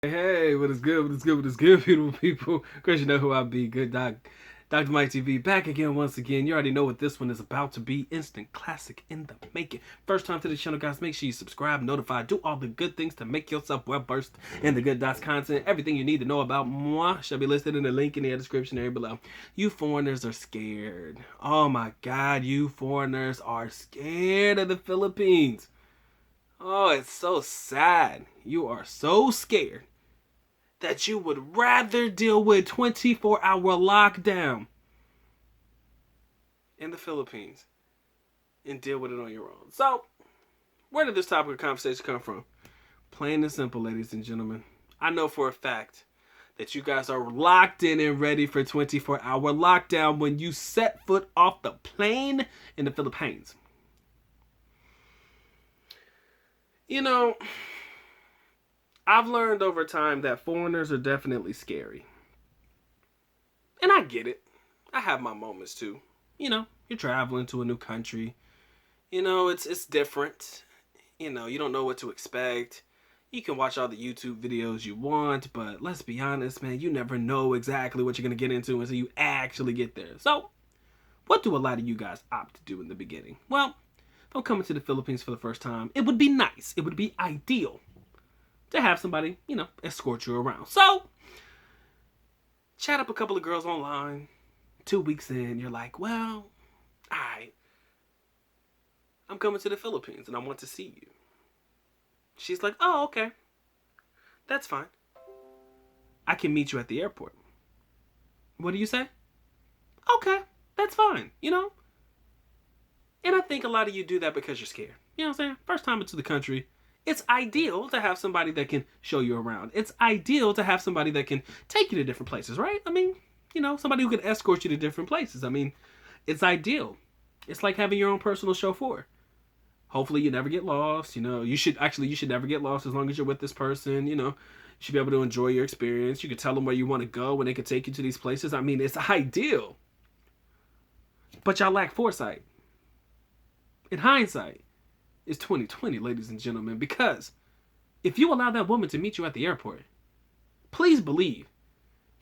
Hey, what is good? What is good? What is good, beautiful people? Of course, you know who I be. Good Doc. Dr. Mike TV back again once again. You already know what this one is about to be. Instant classic in the making. First time to the channel, guys. Make sure you subscribe, notify, do all the good things to make yourself well versed in the Good Docs content. Everything you need to know about moi shall be listed in the link in the description area below. You foreigners are scared. Oh my God, you foreigners are scared of the Philippines. Oh, it's so sad. You are so scared that you would rather deal with 24-hour lockdown in the Philippines and deal with it on your own. So, where did this topic of conversation come from? Plain and simple, ladies and gentlemen. I know for a fact that you guys are locked in and ready for 24-hour lockdown when you set foot off the plane in the Philippines. You know, I've learned over time that foreigners are definitely scary. And I get it. I have my moments too. You know, you're traveling to a new country. You know, it's different. You know, you don't know what to expect. You can watch all the YouTube videos you want, but let's be honest, man, you never know exactly what you're going to get into until you actually get there. So, what do a lot of you guys opt to do in the beginning? Well, if I'm coming to the Philippines for the first time, it would be nice. It would be ideal to have somebody, you know, escort you around. So, chat up a couple of girls online. 2 weeks in, you're like, well, alright, I'm coming to the Philippines and I want to see you. She's like, oh, okay. That's fine. I can meet you at the airport. What do you say? Okay, that's fine, you know? And I think a lot of you do that because you're scared. You know what I'm saying? First time into the country, it's ideal to have somebody that can show you around. It's ideal to have somebody that can take you to different places, right? I mean, you know, somebody who can escort you to different places. I mean, it's ideal. It's like having your own personal chauffeur. Hopefully you never get lost. You know, you should never get lost as long as you're with this person. You know, you should be able to enjoy your experience. You can tell them where you want to go and they can take you to these places. I mean, it's ideal. But y'all lack foresight. In hindsight, it's 2020, ladies and gentlemen, because if you allow that woman to meet you at the airport, please believe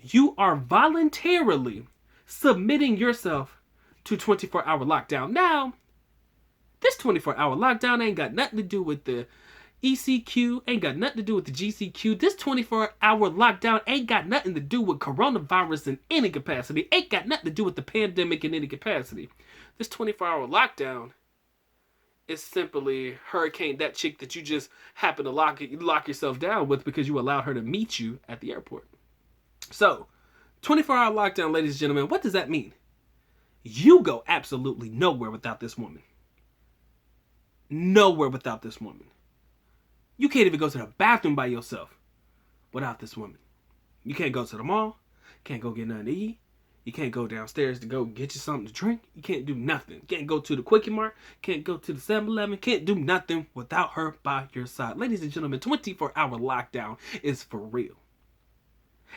you are voluntarily submitting yourself to 24-hour lockdown. Now, this 24-hour lockdown ain't got nothing to do with the ECQ, ain't got nothing to do with the GCQ. This 24-hour lockdown ain't got nothing to do with coronavirus in any capacity. Ain't got nothing to do with the pandemic in any capacity. This 24-hour lockdown is simply that chick that you just happen to lock yourself down with because you allowed her to meet you at the airport. So, 24-hour lockdown, ladies and gentlemen, what does that mean? You go absolutely nowhere without this woman. Nowhere without this woman. You can't even go to the bathroom by yourself without this woman. You can't go to the mall. Can't go get nothing to eat. You can't go downstairs to go get you something to drink. You can't do nothing. Can't go to the Quickie Mart. Can't go to the 7-Eleven. Can't do nothing without her by your side. Ladies and gentlemen, 24-hour lockdown is for real.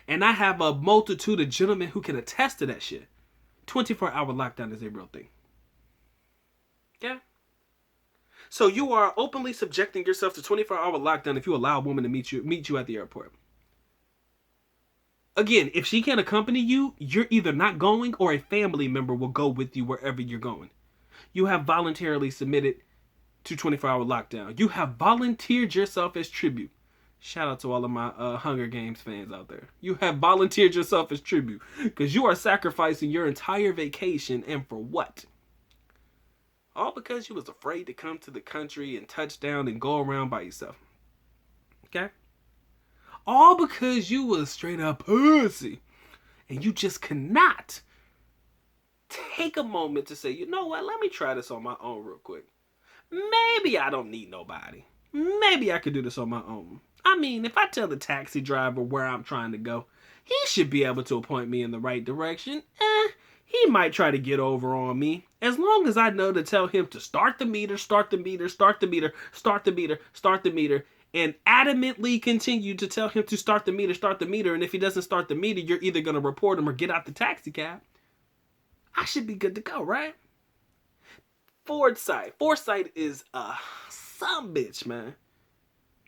And I have a multitude of gentlemen who can attest to that shit. 24-hour lockdown is a real thing. Yeah? So you are openly subjecting yourself to 24-hour lockdown if you allow a woman to meet you at the airport. Again, if she can't accompany you, you're either not going or a family member will go with you wherever you're going. You have voluntarily submitted to 24-hour lockdown. You have volunteered yourself as tribute. Shout out to all of my Hunger Games fans out there. You have volunteered yourself as tribute because you are sacrificing your entire vacation, and for what? All because you was afraid to come to the country and touch down and go around by yourself. Okay? All because you was straight up pussy. And you just cannot take a moment to say, you know what, let me try this on my own real quick. Maybe I don't need nobody. Maybe I could do this on my own. I mean, if I tell the taxi driver where I'm trying to go, he should be able to point me in the right direction. He might try to get over on me. As long as I know to tell him to start the meter, start the meter, start the meter, start the meter, start the meter, and adamantly continue to tell him to start the meter, and if he doesn't start the meter, you're either going to report him or get out the taxi cab. I should be good to go, right? Foresight. Foresight is a some bitch, man.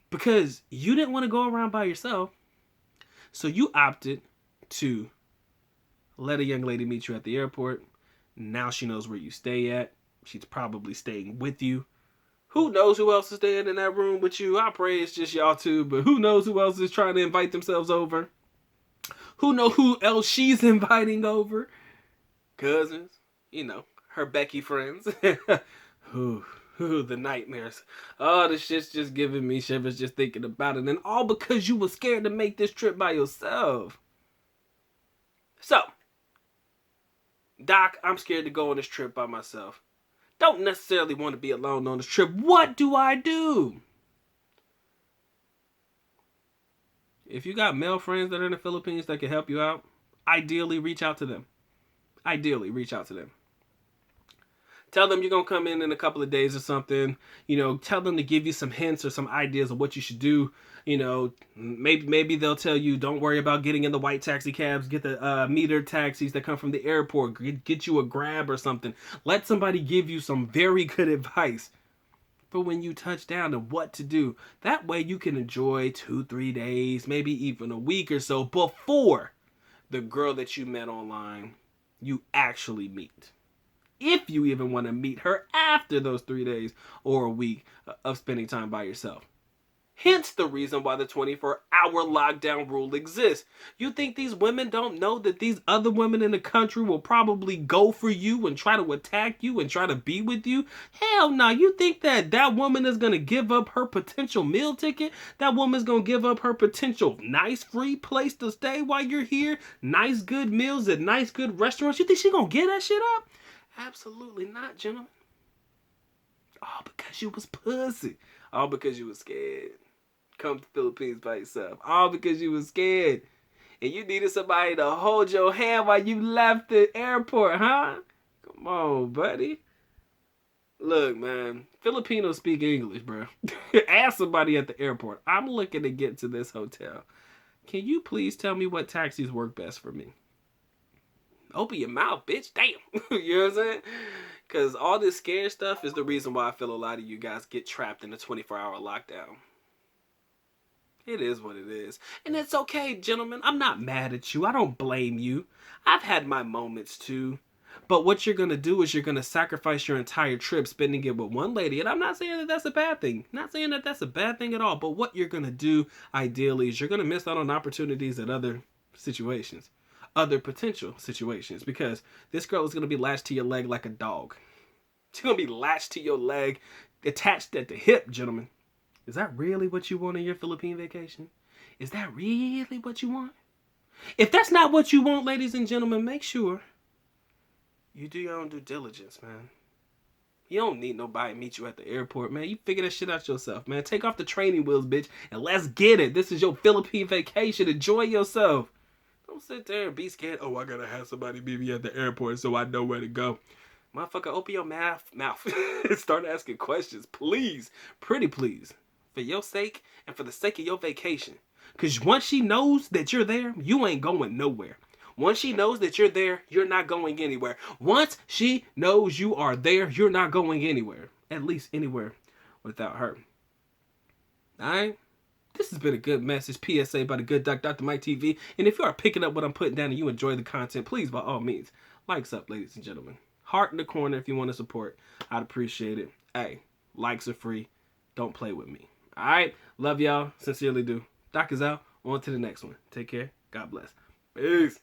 Because you didn't want to go around by yourself. So you opted to let a young lady meet you at the airport. Now she knows where you stay at. She's probably staying with you. Who knows who else is staying in that room with you? I pray it's just y'all two, but who knows who else is trying to invite themselves over? Who knows who else she's inviting over? Cousins, her Becky friends. Ooh, the nightmares. Oh, this shit's just giving me shivers just thinking about it. And all because you were scared to make this trip by yourself. So, Doc, I'm scared to go on this trip by myself. Don't necessarily want to be alone on this trip. What do I do? If you got male friends that are in the Philippines that can help you out, ideally reach out to them. Tell them you're going to come in a couple of days or something. Tell them to give you some hints or some ideas of what you should do. Maybe they'll tell you, don't worry about getting in the white taxi cabs. Get the meter taxis that come from the airport. Get you a Grab or something. Let somebody give you some very good advice for when you touch down and what to do. That way you can enjoy 2-3 days, maybe even a week or so before the girl that you met online you actually meet. If you even want to meet her after those 3 days or a week of spending time by yourself. Hence the reason why the 24-hour lockdown rule exists. You think these women don't know that these other women in the country will probably go for you and try to attack you and try to be with you? Hell no. You think that woman is going to give up her potential meal ticket? That woman's going to give up her potential nice free place to stay while you're here? Nice good meals at nice good restaurants? You think she's going to give that shit up? Absolutely not, gentlemen. All because you was pussy. All because you was scared. Come to the Philippines by yourself. All because you was scared. And you needed somebody to hold your hand while you left the airport, huh? Come on, buddy. Look, man. Filipinos speak English, bro. Ask somebody at the airport. I'm looking to get to this hotel. Can you please tell me what taxis work best for me? Open your mouth, bitch. Damn. You know what I'm saying? Because all this scared stuff is the reason why I feel a lot of you guys get trapped in a 24-hour lockdown. It is what it is. And it's okay, gentlemen. I'm not mad at you. I don't blame you. I've had my moments too. But what you're going to do is you're going to sacrifice your entire trip spending it with one lady. And I'm not saying that that's a bad thing. Not saying that that's a bad thing at all. But what you're going to do, ideally, is you're going to miss out on opportunities at other situations. Other potential situations. Because this girl is going to be latched to your leg like a dog. She's going to be latched to your leg, attached at the hip, gentlemen. Is that really what you want on your Philippine vacation? Is that really what you want? If that's not what you want, ladies and gentlemen, make sure you do your own due diligence, man. You don't need nobody to meet you at the airport, man. You figure that shit out yourself, man. Take off the training wheels, bitch, and let's get it. This is your Philippine vacation. Enjoy yourself. Don't sit there and be scared. Oh, I gotta have somebody meet me at the airport so I know where to go. Motherfucker, open your mouth and start asking questions, please. Pretty please. For your sake and for the sake of your vacation. Because once she knows that you're there, you ain't going nowhere. Once she knows that you're there, you're not going anywhere. Once she knows you are there, you're not going anywhere. At least anywhere without her. Alright? This has been a good message. PSA by the good Doc, Dr. Mike TV. And if you are picking up what I'm putting down and you enjoy the content, please, by all means, likes up, ladies and gentlemen. Heart in the corner if you want to support. I'd appreciate it. Hey, likes are free. Don't play with me. Alright? Love y'all. Sincerely do. Doc is out. On to the next one. Take care. God bless. Peace.